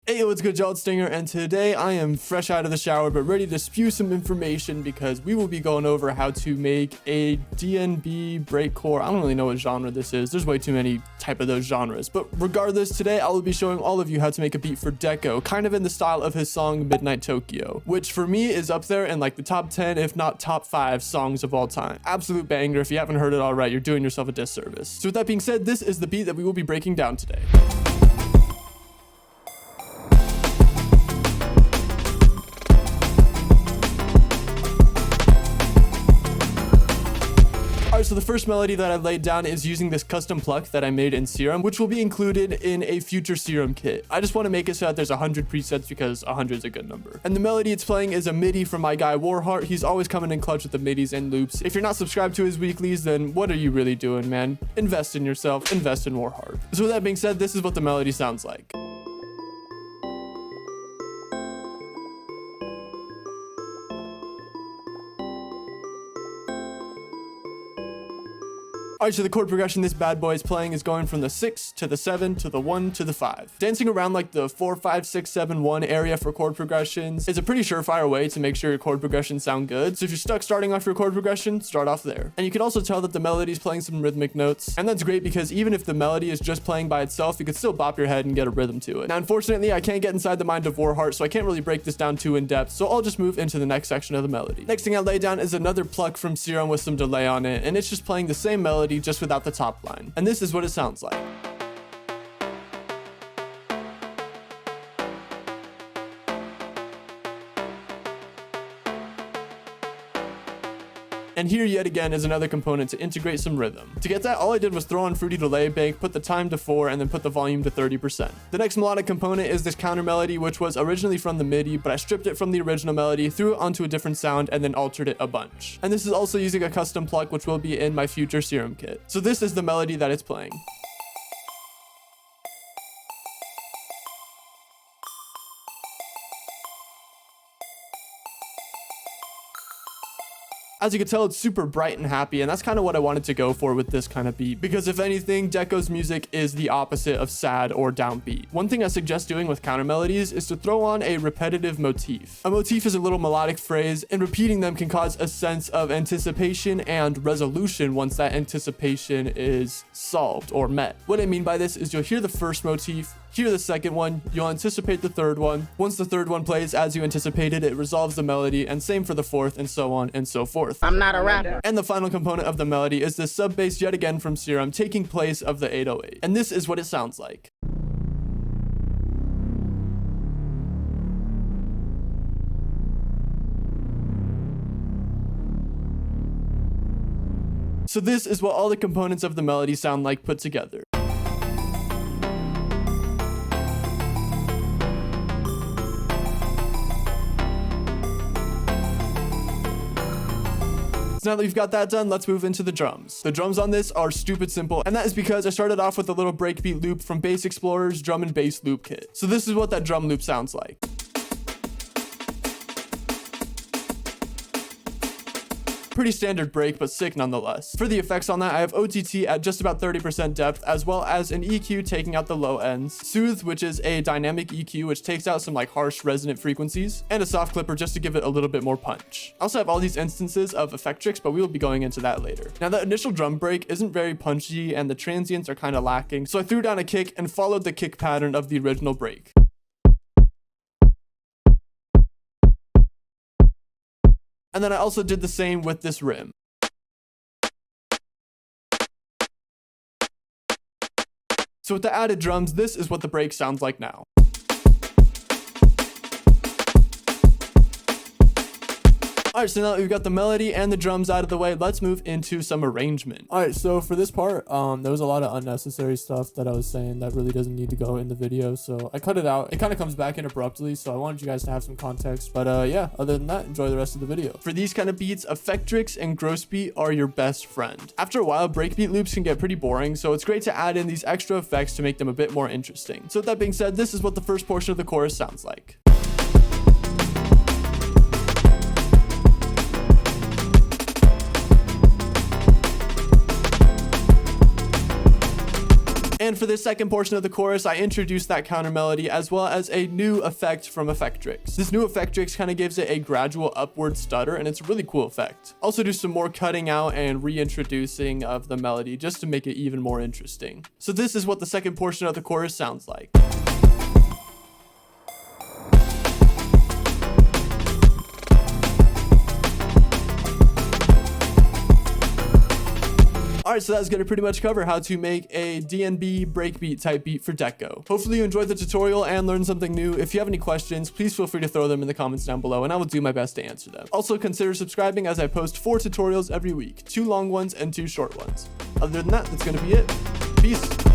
Hey, what's good, y'all? It's Stinger, and today I am fresh out of the shower but ready to spew some information because we will be going over how to make a DNB breakcore. I don't really know what genre this is. There's way too many type of those genres. But regardless, today I will be showing all of you how to make a beat for Deko, kind of in the style of his song Midnight Tokyo, which for me is up there in like the top 10, if not top 5 songs of all time. Absolute banger. If you haven't heard it already, you're doing yourself a disservice. So with that being said, this is the beat that we will be breaking down today. So the first melody that I laid down is using this custom pluck that I made in Serum, which will be included in a future Serum kit. I just want to make it so that there's 100 presets because 100 is a good number. And the melody it's playing is a MIDI from my guy Warheart. He's always coming in clutch with the midis and loops. If you're not subscribed to his weeklies, then what are you really doing, man? Invest in yourself, invest in Warheart. So with that being said, this is what the melody sounds like. Alright, so the chord progression this bad boy is playing is going from the 6 to the 7 to the 1 to the 5. Dancing around like the 4, 5, 6, 7, 1 area for chord progressions is a pretty surefire way to make sure your chord progressions sound good. So if you're stuck starting off your chord progression, start off there. And you can also tell that the melody is playing some rhythmic notes. And that's great because even if the melody is just playing by itself, you could still bop your head and get a rhythm to it. Now, unfortunately, I can't get inside the mind of Warheart, so I can't really break this down too in depth. So I'll just move into the next section of the melody. Next thing I lay down is another pluck from Serum with some delay on it. And it's just playing the same melody just without the top line. And this is what it sounds like. And here yet again is another component to integrate some rhythm. To get that, all I did was throw on Fruity Delay Bank, put the time to 4, and then put the volume to 30%. The next melodic component is this counter melody, which was originally from the MIDI, but I stripped it from the original melody, threw it onto a different sound, and then altered it a bunch. And this is also using a custom pluck, which will be in my future Serum kit. So this is the melody that it's playing. As you can tell, it's super bright and happy, and that's kind of what I wanted to go for with this kind of beat, because if anything, Deko's music is the opposite of sad or downbeat. One thing I suggest doing with counter melodies is to throw on a repetitive motif. A motif is a little melodic phrase, and repeating them can cause a sense of anticipation and resolution once that anticipation is solved or met. What I mean by this is you'll hear the first motif, hear the second one, you'll anticipate the third one. Once the third one plays as you anticipated, it resolves the melody, and same for the fourth, and so on and so forth. I'm not a rapper. And the final component of the melody is this sub bass yet again from Serum, taking place of the 808. And this is what it sounds like. So this is what all the components of the melody sound like put together. So now that we've got that done, let's move into the drums. The drums on this are stupid simple, and that is because I started off with a little breakbeat loop from Bass Explorer's drum and bass loop kit. So this is what that drum loop sounds like. Pretty standard break, but sick nonetheless. For the effects on that, I have OTT at just about 30% depth, as well as an EQ taking out the low ends, Soothe, which is a dynamic EQ which takes out some like harsh resonant frequencies, and a soft clipper just to give it a little bit more punch. I also have all these instances of effect tricks, but we will be going into that later. Now, the initial drum break isn't very punchy and the transients are kind of lacking, so I threw down a kick and followed the kick pattern of the original break. And then I also did the same with this rim. So with the added drums, this is what the break sounds like now. Alright, so now that we've got the melody and the drums out of the way, let's move into some arrangement. Alright, so for this part, there was a lot of unnecessary stuff that I was saying that really doesn't need to go in the video, so I cut it out. It kind of comes back in abruptly, so I wanted you guys to have some context. But yeah, other than that, enjoy the rest of the video. For these kind of beats, Effectrix and Gross Beat are your best friend. After a while, breakbeat loops can get pretty boring, so it's great to add in these extra effects to make them a bit more interesting. So with that being said, this is what the first portion of the chorus sounds like. And for this second portion of the chorus, I introduced that counter melody as well as a new effect from Effectrix. This new Effectrix kind of gives it a gradual upward stutter, and it's a really cool effect. Also do some more cutting out and reintroducing of the melody just to make it even more interesting. So this is what the second portion of the chorus sounds like. Alright, so that's going to pretty much cover how to make a DNB breakbeat type beat for Deko. Hopefully you enjoyed the tutorial and learned something new. If you have any questions, please feel free to throw them in the comments down below and I will do my best to answer them. Also consider subscribing as I post 4 tutorials every week, 2 long ones and 2 short ones. Other than that, that's going to be it. Peace.